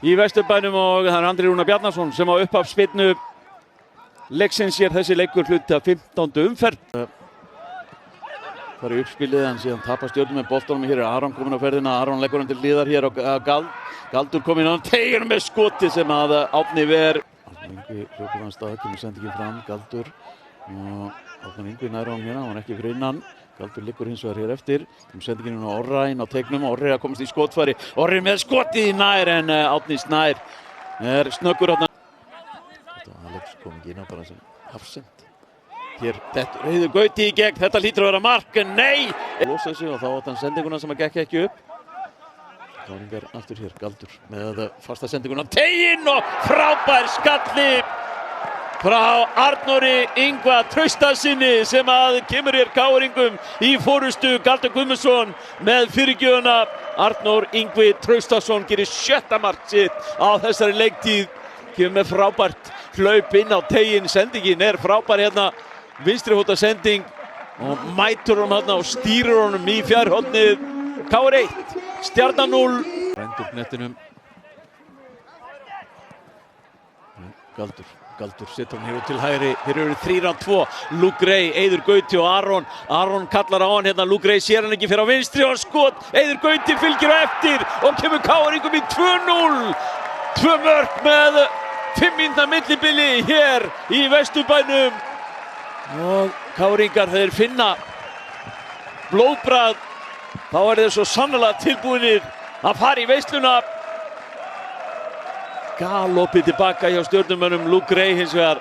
í Vesturbænum og það Andri Rúnar Bjarnason sem á upphafsspyrnu leiksins sér þessi leikur hluti af 15. umferð. Það er uppspilið en síðan tapar Stjörnum með boltanum. Hér Aron komin á ferðina, Aron leggur hann til hliðar hér og Galdur komin á teygir með skoti sem að Árni ver. Árni Ingvi hljópar hann stað, kemur sendingin fram, Galdur og Árni Ingvi nær á hann hérna, hann ekki fyrir innan. Galdur liggur hins vegar hér eftir, kemur sendingin á Orra inn á tegnum, Orri að komast í skotfæri, Orri með skotið í nær en Árni Snær snöggur hann. Alex kom ekki inn á bara sem hafsend. Hér, þetta Heiður Gauti í gegn, þetta lítur að vera mark, nei! Losaði sig og þá átt hann sendinguna sem að gekk ekki upp. Káringar aftur hér, Galdur með fasta sendinguna, teginn og frábær skalli frá Arnóri Ingva Traustasyni sem að kemur hér Káringum í forystu. Galdur Guðmundsson með fyrirgjöfuna. Arnór Ingvi Traustason gerir 7. mark sitt á þessari leiktíð. Kemur með frábært hlaup inn á teginn, sendingin frábær hérna. Vinstri fóta sending og mætur honum hérna og stýrir honum í fjærhornið. KR 1, Stjarnan 0. Rændur nettinum. Galdur setur hann hér til hægri. Þeir eru 3-2. Luke Ray, Eiður Gauti og Aron. Aron kallar á hann hérna. Luke Ray sér hann ekki fyrir á vinstri og skot. Eiður Gauti fylgir á eftir og kemur Káringum í 2-0. 2 mörk með 5 mínútna millibili hér í Vesturbænum. Og Káringar þeir finna blóðbragð, þá þeir svo sannarlega tilbúinir að fara í veisluna. Galopið tilbaka hjá Stjörnumönnum. Luke Ray hins vegar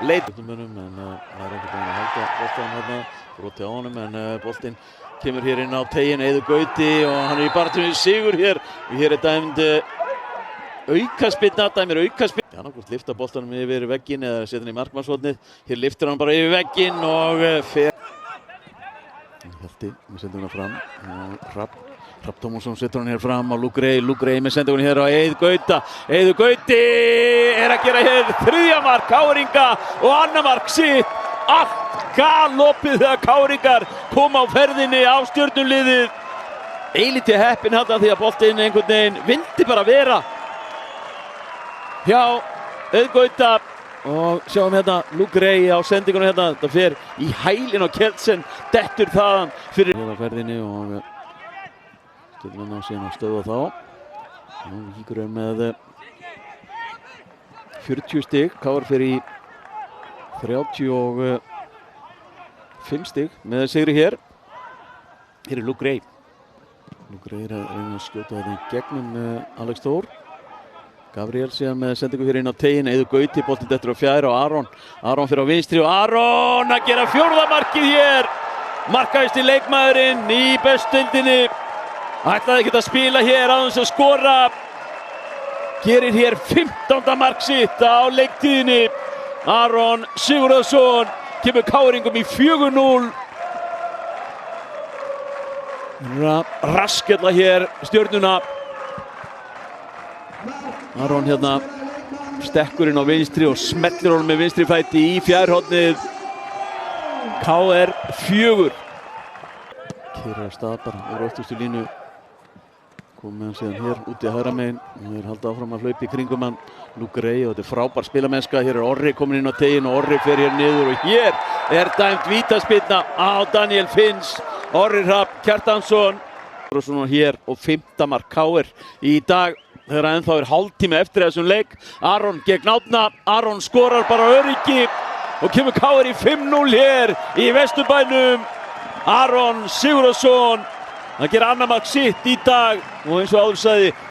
leit Stjörnumönnum en það ekki búin að halda boltanum hérna, broti á honum en boltinn kemur hér inn á teginn. Eiður Gauti og hann í baráttunni sigur hér. Hér dæmd aukaspyrna, annarkvort lifta boltanum yfir vegginn eða setja hann í markmannshornið. Hér liftir hann bara yfir vegginn og fer. Hjalti með sendinguna fram og Hrafn Tómasson setur hann hér fram á Luke Ray með sendinguna hér á Eiður Gauta. Eiður Gauti að gera hér 3. mark Káringa og 2. mark sitt. Allt galopið þegar Káringar kom á ferðinni á Stjörnuliðið. Eilítið heppinn þarna því að boltinn einhvern veginn vildi bara vera hjá Eiður Gauta og sjáum hérna Luke Ray á sendinguna hérna. Þetta fer í hælinn á Kjeldsen, dettur þaðan fyrir ferðinni og Stjörnumenn á síðan að stöðva þá. Víkur með 40 stig, KR fyrir í 35 stig með sigri hér. Hér Luke Ray. Luke Ray að reyna að skjóta þetta í gegnum Alex Þór. Gabriel síðan með sendingu hér inn á teginn. Eiður Gauti, boltinn dettur á fjær og Aron fyrir á vinstri og Aron að gera 4. markið hér. Markahæsti leikmaðurinn í bestu deildinni. Ætlaði ekki að spila hér án þess að skora. Gerir hér 15. mark sitt á leiktíðinni. Aron Sigurðarson kemur Káringum í 4-0. Raskella hér Stjörnuna. Aron hérna stekkur inn á vinstri og smellir honum með vinstri fæti í fjærhornið. KR 4. Keyrir af stað bara úr öftustu línu. Komið hann síðan hér úti að hægra megin og þeir halda áfram að hlaupa í kringum hann. Luke Ray og þetta frábær spilamennska. Hér Orri komin inn á teginn og Orri fer hér niður og hér dæmt vítaspyrna á Daniel Finns. Orri Hrafn Kjartansson. Og svona hér og 5. mark KR í dag. Þegar ennþá hálftími eftir þessum leik. Aron gegn Árna. Aron skorar bara öryggi og kemur KR í 5-0 hér í Vesturbænum. Aron Sigurðarson að gera 2. mark sitt í dag og eins og áður sagði